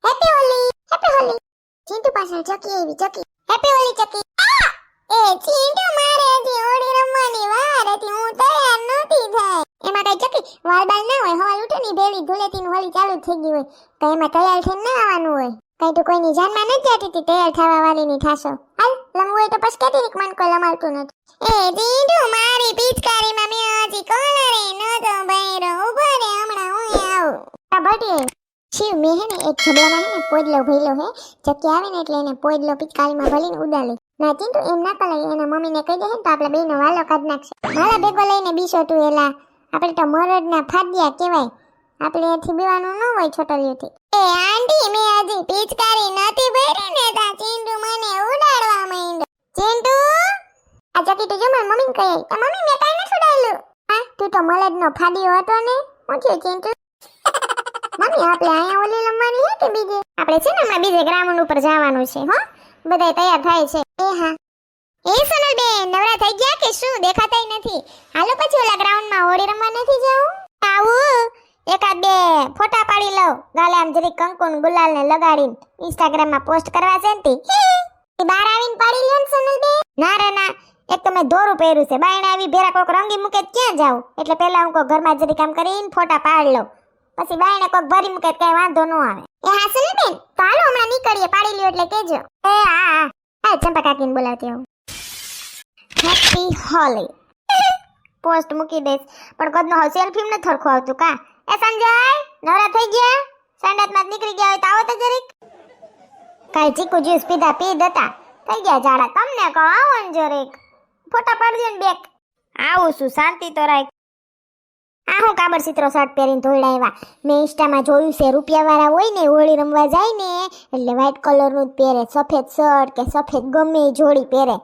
Happy Holi, happy Holi. Chintu પાછળ ચકી આવી, ચકી. હેપી હોલી ચકી. એ ચિંટુ મારે હજી હોળી રમવાની વાર હતી, હું તૈયાર નહોતી થઈ. એમાં કઈ ચકી વાલ બાલ ના હોય, હવાલ ઉઠે ની ભેળી ધૂળેટીની હોળી ચાલુ થઈ ગઈ હોય, તો એમાં તૈયાર થઈને ના આવવાનું હોય. કઈ તો કોઈની જાનમાં નથી જતી હતી તૈયાર થવા વાળીની થાશો. હાલ લમવું હોય તો પછી કહેતી મન કોઈ લમાડતું નથી. એ ચિંટુ મારી પિચકારીમાં મેં હજી કોલરે નતો ભર્યો, ઉભો રે હમણાં હું આવું. આ ભટીએ શિવ મેં હે ને એક ઝબલામાં હે ને પોદલો ભઈલો હે, ચકી આવે ને એટલે એને પોદલો પિચકારીમાં ભલીને ઉડાડી. ના ચિંટુ એમ ના કરાય, એના મમ્મીને કહી દે ને તો આપણે બેયનો વાલો કાઢ નાખશે. મારા ભેગો લઈને બીસો તું એલા, આપણે તો મરદના ફાદ્યા કહેવાય, આપણે એથી બીવાનું ન હોય છોટલીઓથી. એ આંટી મેં હજી પિચકારી નથી ભરી ને તા ચિંટુ મને ઉડાડવા માંડ્યો. ચિંટુ આ ચકી તો જો મારી મમ્મીને કહે, એ મમ્મી મેં કાઈ નથી ઉડાડ્યું. હા તું તો મરદનો ફાદ્યો હતો ને, હું થયું ચિંટુ? મમ્મી આપણે અહીંયા ઓલી રમવાની હે કે બીજે? આપણે છે ને હમણાં બીજે ગ્રાઉન્ડ ઉપર જવાનું છે હો, બધાય તૈયાર થાય છે. એ હા એ સોનલબેન નવરા થઈ ગયા કે શું? દેખાતાય નથી. હાલો પછી ઓલા ગ્રાઉન્ડમાં હોળી રમવા નથી જાવું? આવું એકાદ બે ફોટા પાડી લઉં, ગાલે આમ જરી કંકુ ને ગુલાલ ને લગાડીને ઇન્સ્ટાગ્રામમાં પોસ્ટ કરવા છે ને તે બહાર આવીને પાડી લ્યો ને સોનલબેન. ના રે ના, એક તો મેં દોરું પહેર્યું છે, બાયણે આવી ભેરા કોક રંગી મૂકે ક્યાં જાઉં, એટલે પેલા હું કોક ઘરમાં જરી કામ કરીને ફોટા પાડી લઉં, પછી બાયણે કોક ભરી મૂકે કઈ વાંધો ન આવે. એ હા સોનલબેન તો હાલો હમણાં નીકળીએ, પાડી લ્યો એટલે કહેજો. એ હા હા ચંપા કાકીને બોલાવતી આવું. હેપી હોલી પોસ્ટ મૂકી દઈશ, પણ કદનો હવે સેલ્ફી ને થરખો આવતું કા? એ સંજય નવરા થઈ ગયા? સંડાસમાં નીકળી ગયા હોય તો આવો તો જરીક. કાઈ ચીકુ જ્યુસ પીધા પી દેતા થઈ ગયા જાડા, તમને કહો આવો ને જરીક ફોટા પાડજો ને બેક. આવું શું શાંતિ તો રાખ. આ હું કાબર સિત્રો શર્ટ પહેરીને ધોઈડા આવ્યા, મેં ઇન્સ્ટામાં જોયું છે રૂપિયાવાળા હોય ને હોળી રમવા જાય ને એટલે વ્હાઈટ કલરનું જ પહેરે, સફેદ શર્ટ કે સફેદ ગમે એ જોડી પહેરે,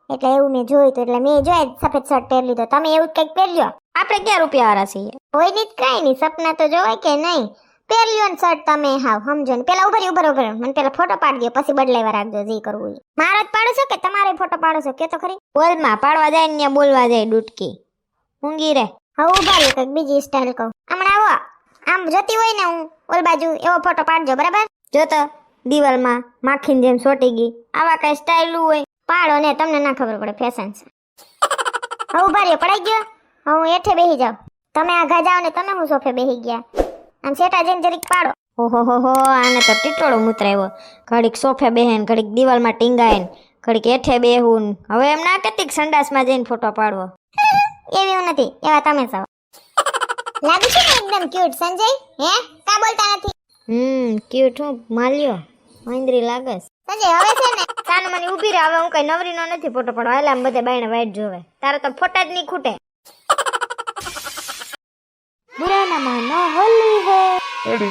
એટલે એવું મેં જોયું તો એટલે મેં જોઈ સફેદ શર્ટ પહેરી લીધો. તમે એવું કંઈક પહેરજો. આપણે ક્યાં રૂપિયાવાળા છીએ? હોય ની જ કાંઈ નહીં, સપના તો જોવાય કે નહીં. પહેર્યો ને શર્ટ તમે હાવ સમજો ને. પેલા ઉભર મને પેલા ફોટો પાડી દો, પછી બદલાવા રાખજો જે કરવું એ. મારો જ પાડો છો કે તમારો ફોટો પાડો છો કે તો ખરી? બોલમાં પાડવા જાય ને બોલવા જાય ડૂટકી ઊંઘી રે. હવે ઉભા રહ્યો કંઈક બીજી સ્ટાઇલ કહું. હમણાં આવો આમ જતી હોય ને હું ઓલ બાજુ એવો ફોટો પાડજો બરાબર? જો તો દિવાલમાં માખીની જેમ સોટી ગઈ, આવા કઈ સ્ટાઇલ હોય પાડો ને, તમને ના ખબર પડે ફેશન છે. હવે ઉભા રહ્યો પડાઈ ગયો. હવે હું હેઠે બેસી જાઉં, તમે આઘા જાઓ ને તમે હું સોફે બેસી ગયા. આમ સેટા જઈને જરીક પાડો. ઓહો હો આને તો ટીટોળો મૂતરાયો, ઘડીક સોફે બેહેન, ઘડીક દિવાલમાં ટીંગાય, ઘડીક હેઠે બેહું. હવે એમ ના કહેતી સંડાસમાં જઈને ફોટો પાડવો, એવું નથી, એવા તમે છો. લાગુ છે ને એકદમ ક્યુટ સંજય? હે કા બોલતા નથી? ક્યુટ હું માલ્યો મહેન્દ્રી લાગસ. સંજય હવે છે ને સાનું મને ઊભી રહે, હવે હું કઈ નવરીનો નથી ફોટો પાડવા. એટલે આમ બધે બાયણે વાઈટ જોવે, તારો તો ફોટા જ નહીં ખૂટે. બુરાના માનો હોલી હે,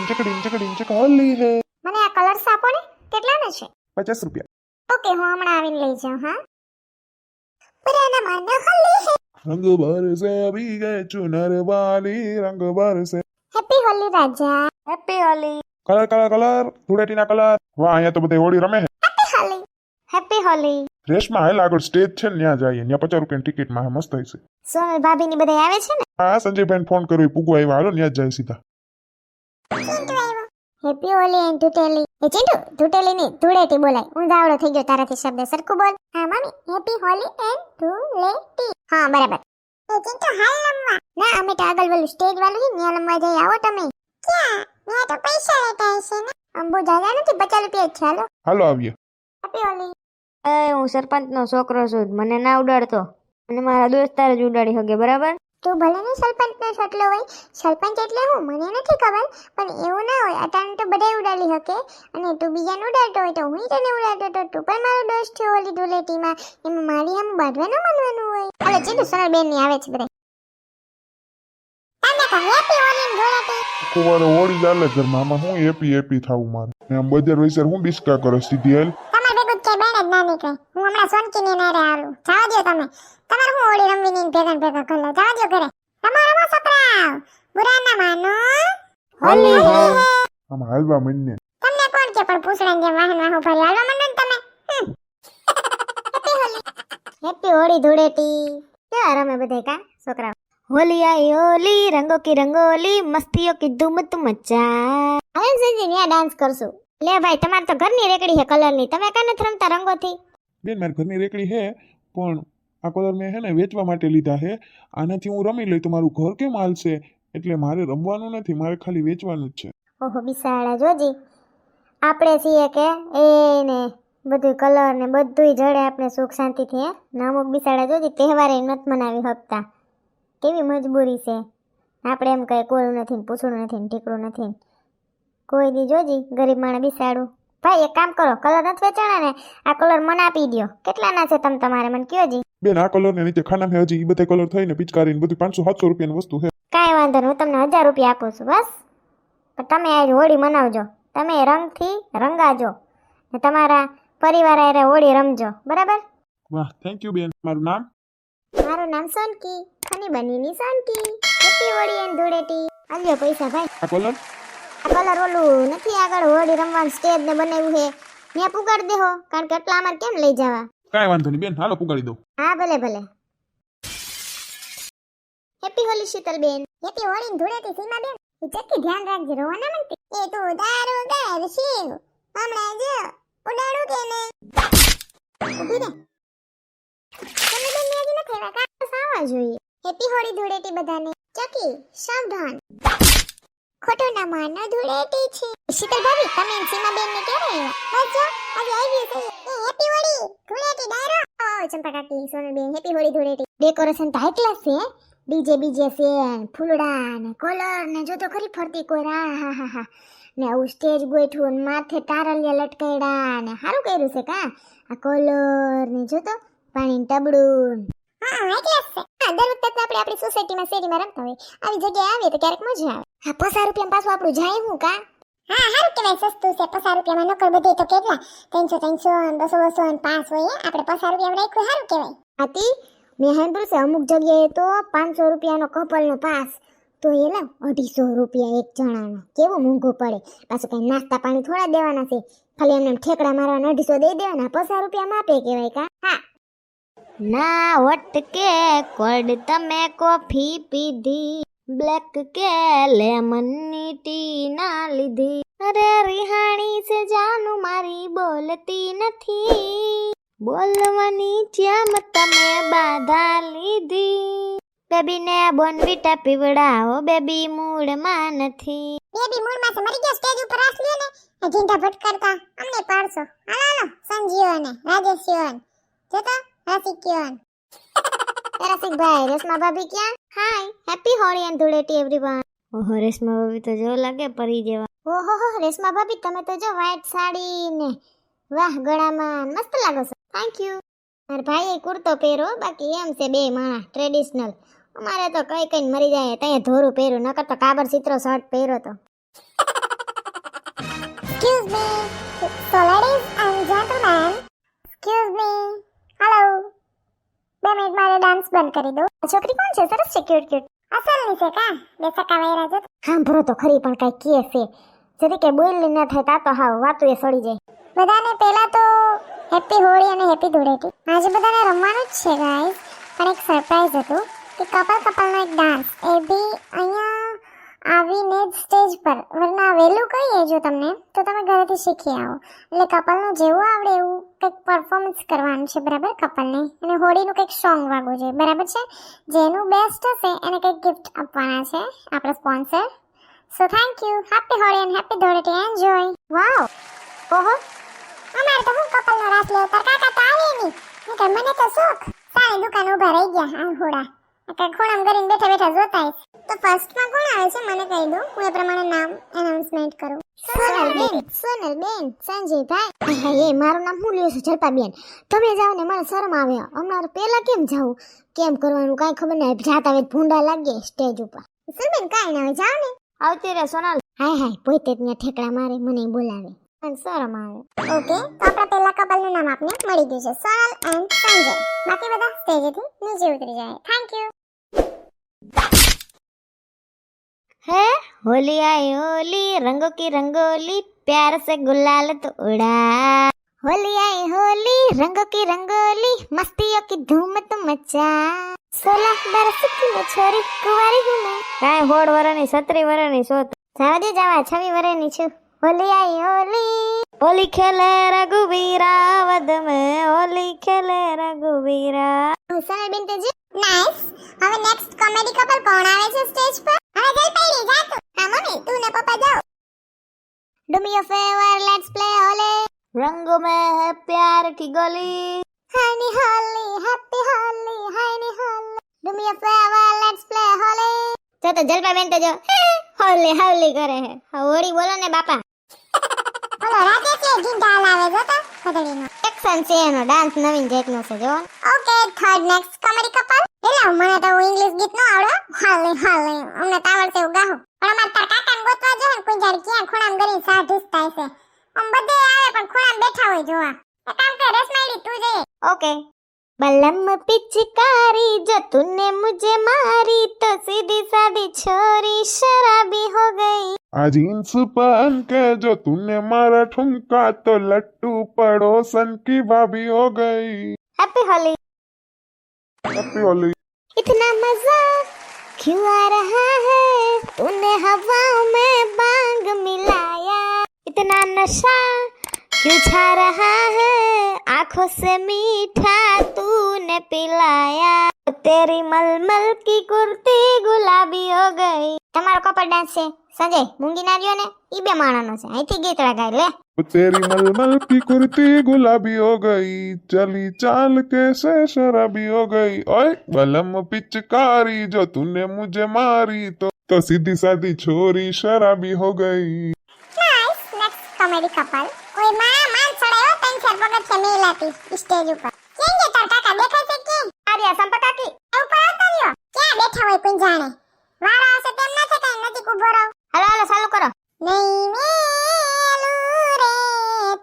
ચકડીન ચક હોલી હે. મને આ કલર્સ આપો ને, કેટલાનો છે? 50 રૂપિયા. ઓકે હું હમણાં આવીને લઈ જાઉં. હા બુરાના માનો હોલી હે, રંગ બરસે ભીગે ચુનર વાલી, રંગ બરસે. હેપી હોલી રાજા. Happy Holi. Colour colour colour ધૂળેટીના કલર. વાહ અહીંયા તો બધે હોળી રમે હે. હેપી હોલી. હેપી હોલી. રેશમાં હાલ આગળ સ્ટેજ છે ને ત્યાં જઈએ, ત્યાં 50 રૂપિયાની ટિકિટમાં હે, મસ્ત હશે. સોનલ ભાભી ની બધા આવે છે ને? હા સંજયભાઈ ફોન કર્યો, પૂગવા આવ્યા, હાલો ત્યાં જ જાય સીધા. હેપી હોલી એન્ડ ધૂટેલી. એ ચિંટુ ધૂટેલી ની ધૂળેટી બોલાય, હું દાવડો થઈ ગયો તારાથી શબ્દ સરખું બોલ. હા mummy happy Holi and Dhuleti. હા બરાબર. એ ચિંટુ હાલ રમવા. ના અમે તો આગળ વાળું સ્ટેજ વાળું છે ત્યાં રમવા જઈ, આવો તમે. ક્યાં? મેં તો પૈસા લેતા હશે ને. અંબુ જાજા નથી, 50 રૂપિયા જ છે. હાલો હાલો આવીએ. હેપી હોલી. એ હું સરપંચનો છોકરો છું, મને ના ઉડાડતો, અને મારા દોસ્તાર જ ઉડાડી શકે બરાબર? તું ભલે ને સરપંચનો સટલો હોય, સરપંચ એટલે હું મને નથી ખબર, પણ એવું ના હોય. અટાણે તો બધાય ઉડાડી શકે, અને તું બીજાને ઉડાડતો હોય તો હું તને ઉડાડતો તો તું પણ મારો દોસ્ત થયો ઓલી ધૂળેટીમાં, એમાં મારી આમ બાંધવાનું માનવાનું હોય. ઓલે ચીડું સોનલ બેન ની આવે છે બધા. તમને કહું હેપી હોલી ધૂળેટી. કુવારે હોળી ચાલે ઘરમાં, આમાં હું હેપી થાવું મારે. એમ બજાર વૈસર હું બિસ્કા કરે સીધી હાલ. તમારે ભેગું જ કઈ બેન જ ના નીકળે. હું હમણાં સોનકીની નારે આવું. જવા દો તમે, તમારે હું હોળી રમવી ની ભેગા કરી લો. જવા દો ઘરે. રમો છોકરાઓ, બુરા ના માનો હોલી હે. આમાં હાલવા મનને. તમને કોણ કે પણ પૂછડાની જેમ વાહન વાહો ફરી હાલવા માંડો ને તમે. હેપી હોલી. હેપી હોળી ધૂળેટી. કેવા રમે બધાય કા છોકરાઓ? હોલી આઈ હોલી, રંગો કી રંગોલી, મસ્તીઓ કી ધૂમ તું મચા. હવે સંજી ન્યા ડાન્સ કરશું. લે ભાઈ તમારે તો ઘરની રેકડી છે કલરની, તમે કાં નથી રમતા રંગોથી? બેન મારી ઘરની રેકડી હે, પણ આ કલર મેં હે ને વેચવા માટે લીધા હે. આનાથી હું રમી લઈ તો મારું ઘર કેમ હાલશે? એટલે મારે રમવાનું નથી, મારે ખાલી વેચવાનું જ છે. ઓહો બિસાડા જોજી, આપણે છીએ કે એને બધું કલર ને બધુંય જડે આપણે સુખ શાંતિથી હે ને અમુક બિસાડા જોજી તહેવારે નથી મનાવી શકતા, કેવી મજબૂરી છે. આપણે એમ કઈ કોળું નથી ને પૂછડું નથી ને ઠીકરું નથી ને કોઈ દી જોજી ગરીબ માણસ બિસાડું. ભાઈ એક કામ કરો, કલર નથી વેચાણા ને આ કલર મને આપી દ્યો. કેટલાના છે તમે તમારે મને કયો જી? બેન આ કલર ને નીચે ખાના મેં હજી ઈ બધા કલર થઈને પિચકારી ને બધું 500-700 રૂપિયાની વસ્તુ છે. કાંઈ વાંધો નહીં, હું તમને 1000 રૂપિયા આપું છું બસ. પણ તમે આજ હોળી મનાવજો, તમે રંગથી રંગાજો ને તમારા પરિવાર હારે હોળી રમજો, બરાબર? વાહ થેન્ક યુ બેન. મારું નામ? મારું નામ સોનકી, ખની બનીની સોનકી. Happy Holi and Dhuleti. આલ્યો પૈસા ભાઈ. આ કલર? આ કલર ઓલું નથી આગળ હોળી રમવાનું સ્ટેજ ને બનાવ્યું છે ત્યાં પુગાડી દેહો, કારણ કે એટલા અમારે કેમ લઈ જવા? કાંઈ વાંધો નહીં બેન, હાલો પુગાડી દઉં. હા ભલે ભલે. હેપી હોળી શીતલબેન. હેપી હોળી ને ધૂળેટી સીમાબેન. ચક્કી ધ્યાન રાખજે, રોવા ના માંગતી. એ તો દારૂ ગાર શિવ હમણાં જો ઉડાડું કે નહીં? ઊભી રે. તમે બેન મેજી ન થઈવા કા સાવા જોઈએ. હેપી હોળી ધૂળેટી બધાને. ચકી સાવધાન, ખોટો ના માનો ધૂળેટી છે. શીતલ ભાભી તમે સીમાબેન ને ક્યારે આવ્યા? બસ જો આજે આવી છે. એ હેપી હોળી ધૂળેટી ડાયરો. ઓ ચંપા કાકી સોનલબેન હેપી હોળી ધૂળેટી. ડેકોરેશન તો હાઈ ક્લાસ છે. ડીજે છે ફૂલડા ને કોલર ને જો તો ખરી ફરતી કોઈ હા હા હા ને આવું સ્ટેજ ગોઠવું ને માથે તારલિયા લટકાયડા ને સારું કર્યું છે કા આ કોલર ને જો તો પાણી ટબડું. હા એટલે છે. હા દર વખતે તો આપણે આપણી સોસાયટીમાં શેરીમાં રમતા હોય, આવી જગ્યાએ આવીએ તો ક્યારેક મજા આવે. હા 50 રૂપિયામાં પાછું આપણું જાય હું કા? હા સારું કહેવાય, સસ્તું છે. 50 રૂપિયામાં નકર બધે તો કેટલા 300 200 ને 5 હોય, આપણે 50 રૂપિયામાં રાખ્યું સારું કહેવાય. આતી મેં સાંભળ્યું છે અમુક જગ્યાએ તો 500 રૂપિયાનો કપલનો પાસ તો એ લે 250 રૂપિયા એક જણાનો. કેવું મોંઘું પડે. પાછું કઈ નાસ્તા પાણી થોડા દેવાના છે, ખાલી એમને ઠેકડા મારવાના 250 દઈ દેવાના. 50 રૂપિયામાં આપે કહેવાય કા? હા ના વટકે કોલ્ડ તમે કોફી પીધી, બ્લેક કે લેમનની ટી ના લીધી. અરે રિહાણી છે જાનું મારી બોલતી નથી, બોલવાની જેમ તમે બાધા લીધી. બેબી ને બોનવીટા પીવડાવો, બેબી મૂડમાં નથી. બેબી મૂડમાં છે, મરી ગયો સ્ટેજ ઉપર રાસ લ્યો ને ઢીંઢા ભટકારતા અમને પાડશો. હાલો હાલો સંજીવો ને રાજેશિયો ને જોતો રસિક્યો ને. રસિકભાઈ રેશમા ભાભી ક્યાં? Hi happy Holi and Dhuleti everyone. ઓહો રેશમા ભાભી તો જો લાગે પરી જેવા. ઓહો રેશમા ભાભી તમે તો જો વ્હાઈટ સાડી ને વાહ ગળામાં મસ્ત લાગો છો. Thank you. મારા ભાઈએ કુર્તો પહેરો, બાકી એમ છે બે માણા ટ્રેડિશનલ. અમારે તો કઈ કઈ મરી જાય ત્યાં ધોરું પહેર્યું, નકર તો કાબર ચિત્રો શર્ટ પહેરો તો. Excuse me so ladies and gentleman, excuse me hello. 2 minute મારે ડાન્સ બંધ કરી દો. છોકરી કોણ છે? સરસ છે, ક્યુટ ક્યુટ. અસલની છે કા? બે સકા વાયરા જો. સાંભળો તો ખરી પણ કઈ કહે છે જરી કે બોલી ન થાય તા તો હાવ વાતું એ સડી જાય. બધાને પહેલા તો હેપી હોળી અને હેપી ધૂળેટી. આજે બધાને રમવાનું જ છે ગાઈસ, પણ એક સરપ્રાઈઝ હતું કે કપલનો એક ડાન્સ એ બી અહીંયા આવીને જ સ્ટેજ પર, વરના વહેલું કહીએ જો તમને તો તમે ઘરેથી શીખી આવો. એટલે કપલનું જેવું આવડે એવું કંઈક પરફોર્મન્સ કરવાનું છે બરાબર કપલને, અને હોળીનું કંઈક સોંગ વાગવું છે બરાબર છે. જેનું બેસ્ટ હશે એને કંઈક ગિફ્ટ આપવાના છે આપણા sponsor. So thank you. Happy Holi and happy Dhuleti. Enjoy. Wow ઓહો અમારે તો હું કપલનો રાસ લેવો, તાર કાકા તો આવે નહીં નકર મને તો શોખ. સારી દુકાન ઊભા રહી ગયા આ હોડા નકર ખૂણામ કરીને બેઠા બેઠા જોતા. તો ફર્સ્ટમાં કોણ આવે છે મને કહી દો, હું એ પ્રમાણે નામ એનાઉન્સમેન્ટ કરું. સોનલબેન સંજયભાઈ. હા એ મારું નામ હું લ્યો છું જલપાબેન. તમે જાઓ ને મને શરમ આવે. અમારે પહેલા કેમ જાવું, કેમ કરવાનું કાંઈ ખબર નહીં. જાતા વેત ભૂંડા લાગે સ્ટેજ ઉપર. સુરબેન કાંઈ ના હોય, જાઓ ને. આવતી રે સોનલ. હાય પોતે જ ત્યાં ઠેકડા મારે મને બોલાવે અને શરમ આવે. ઓકે તો આપણા પહેલા કપલનું નામ આપને મળી ગયું છે, સોનલ એન્ડ સંજય. બાકી બધા સ્ટેજથી નીચે ઉતરી જાય. Thank you. है होली आई होली रंगों की रंगोली प्यार से गुलाल तो उड़ा, होली आई होली रंगों की रंगोली मस्तियों की धूम तो मचा, 16 बरस की मैं छोरी कुंवारी हूँ मैं. કાંઈ 16 વર્ષની 17 વર્ષની છો. જાવા દે જાવા 26 વર્ષની છું. होली आई होली होली खेले रघुवीरा वद में होली खेले रघुवीरा સોનલબેન તો જો નાઈસ. હવે નેક્સ્ટ કોમેડી કપલ કોણ આવે છે સ્ટેજ પર? હવે જઈ પડી જા તું. હા મમ્મી તું ને પપ્પા જાઓ. Do me a favour let's play Holi. रंगों में है प्यार की गली હાયની હોલી હેપી હોલી હાયની Holi. Do me a favour let's play Holi. तो जलपा बेन तो जो होली होली करे है होली बोलो ने बापा ઓલો રાતે છે ગીત લાવે જો તો ખદડીનો. एक्शन से एनो डांस नवीन जेकनो से जो okay third next comedy couple. એલા મને તો ઇંગ્લિશ ગીત નો આવડે. હોલી હોલી અમને તો આવડશે એવું ગાહું. પણ અમાર તાર કાકાને ગોતવા જો ને કોઈ જાણ ક્યાં ખૂણામ ગરી સાધુસ થાય છે. આમ બધે આવે પણ ખૂણામ બેઠા હોય જોવા. એક કામ કર રસમાઈડી તું જઈએ. ओके बलम पिचकारी जो तूने मुझे मारी तो सीधी सादी छोरी शराबी हो गई आज जींस पहन के जो तूने मारा ठुमका तो लट्टू पड़ोसन की भाभी हो गई. Happy Holi happy Holi. इतना मजा क्यों आ रहा है तूने हवाओं में बांग मिलाया इतना नशा क्यों छा रहा है आंखों से मीठा तूने पिलाया तेरी मलमल की कुर्ती गुलाबी हो गई તમારો કપલ ડાન્સ છે સંજય મૂંગી ના રહ્યો ને ઈ બે માણાનો છે અહીંથી ગીત લગાય લે तेरी मलमल की कुर्ती गुलाबी हो गई चली चाल कैसे शराबी हो गई ओए बलम पिचकारी जो तूने मुझे मारी तो सीधी सादी छोरी शराबी हो गई. Nice next comedy couple. કોઈ માં માન ચડાયો તન ચાર પગથિયા મેલાતી સ્ટેજ ઉપર. કેમ કે તાર કાકા દેખાય છે કે? આર્યા સંપકાકી ઉપર આવતા રહ્યો. ક્યાં બેઠા હોય કોઈ જાણે. વારો આવશે તેમ ન છે કઈ નજીક ઉભો રહો. હાલો હાલો ચાલુ કરો નહીં મેલું રે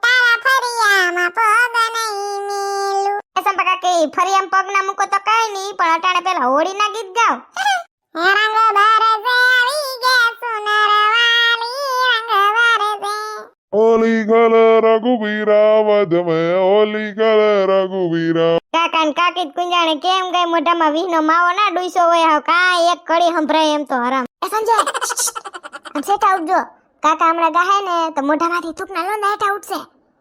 તારા ફરિયામાં પગ નહીં મેલું. સંપકાકી ફરી આમ પગ ના મૂકો તો કાઈ નહીં પણ અટાણે પેલા હોળી ના ગીત ગાવ હે રંગ બરસે આવી ગયા સુનરવાલી રંગ બરસે. होली गले रघुवीरा वध में होली गले रघुवीरा. કાકા ને કાકી કુંજાણે કેમ ગઈ મોઢામાં વીનો માવો ના ડુઈસો હોય હાવ કાંઈ એક કડી સંભળાય એમ તો હરામ એ સંજય આમ સેટા ઉઠજો કાકા હમણાં ગાહે ને તો મોઢામાંથી થૂકના લોંદા હેઠા ઉઠશે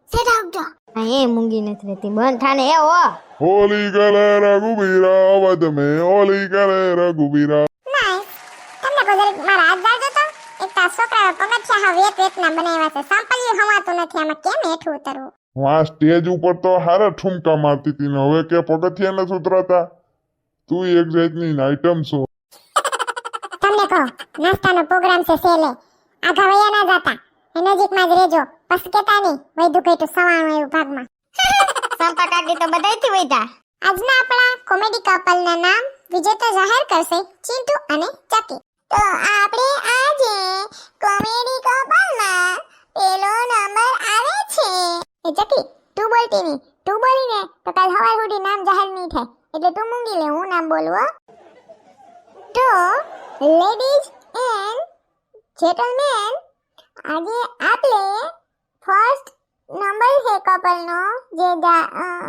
સેટા ઉઠજો હા એ મૂંગી નથી રહેતી બંધ થાને એ ઓ होली गले रघुवीरा वध में होली गले रघुवीरा. નાઈસ. તમને કોઈ મારા હાથ જાજો તો એક તા છોકરા પગથિયા હા વેત વેતના બનાવ્યા છે. સાંપલ્યું હવાતું નથી આમાં કેમ હેઠું ઉતરવું. वहाँ स्टेज ऊपर तो हारे ठुमका मारती थी ने હવે કે પગથિયા ન સુતરાતા તું એક જાતની આઈટમ છો. તમને કહો નાસ્તાનો પ્રોગ્રામ છે સેલે. આઘા વયા ના જાતા એ નજીકમાં જ રહેજો. બસ કેતા નહીં વૈદુ કઈટું સવાણું એવું ભાગમાં. સંપા કાકી તો બધાયથી વૈતા આજના આપણા કોમેડી કપલના નામ વિજેતા જાહેર કરશે ચિંટુ અને ચકી. તો આપણે આજે કોમેડી કપલમાં પેલો નંબર આવે છે. એ ચકી તું બોલતી નહીં. તું બોલીને તો કાલ સવાર સુધી નામ જાહેર નહીં થાય એટલે તું મૂંગી લે હું નામ બોલું હો. તો લેડીઝ એન્ડ જેન્ટલમેન આજે આપણે ફર્સ્ટ નંબર છે કપલનો જે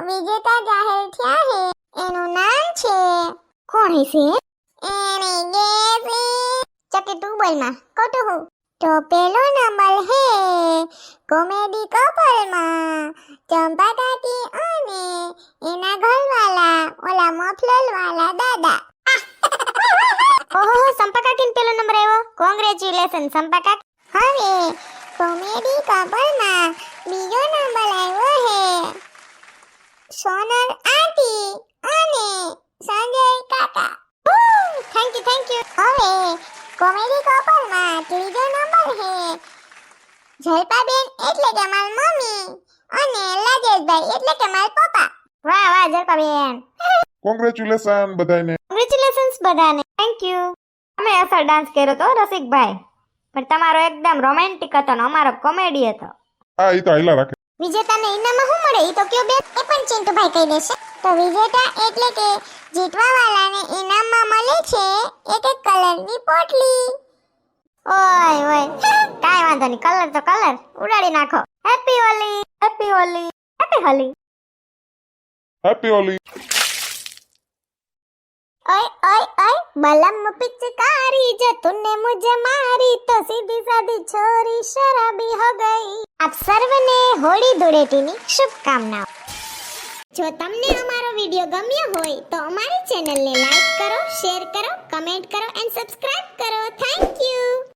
વિજેતા જાહેર થયા છે એનું નામ છે કોણ છે એને ગેસ ચકી તું બોલ માં કોટું હું તો પેલો નંબર હે કોમેડી કપલમાં ચંપા કાકી અને એના ઘરવાળા ઓલા મફલલ વાળા દાદા. ઓહો સંપા કાકીને પેલો નંબર આવ્યો કોંગ્રેચ્યુલેશન સંપા કાકી હવે કોમેડી કપલમાં બીજો નંબર આવ્યો હે સોનલ આંટી અને સંજય કાકા. થેન્ક યુ હવે કોમેડી કપલમાં ત્રીજો નંબર હે જલપાબેન એટલે કે માર મમ્મી અને રાજેશભાઈ એટલે કે માર પપ્પા. વાહ વાહ જલપાબેન કોંગ્રેચ્યુલેશન બધાને. કોંગ્રેચ્યુલેશન્સ બધાને થેન્ક યુ અમે અસલ ડાન્સ કર્યો તો રસિકભાઈ પણ તમારો એકદમ રોમેન્ટિક હતો ને અમારો કોમેડી હતો. હા ઈ તો આયલા રાખે. વિજેતાને ઇનામમાં શું મળે ઈ તો કયો બેન? એ પણ ચિંટુભાઈ કહી દેશે. તો વિજેતા એટલે કે જીતવા વાળાને ઇનામમાં મળે છે એક એક કલરની પોટલી. ઓય ઓય કાઈ વાંધો નહીં કલર તો કલર ઉડાડી નાખો. Happy Holi happy Holi happy Holi happy Holi. ओए ओए ओए बलम पिचकारी जो तूने मुझे मारी तो सीधी सादी छोरी शराबी हो गई। આપ સર્વને હોળી ધૂળેટીની શુભકામનાઓ। જો તમને અમારો વિડિયો ગમ્યો હોય તો અમારી ચેનલને લાઈક કરો, શેર કરો, કમેન્ટ કરો એન્ડ સબસ્ક્રાઇબ કરો. Thank you.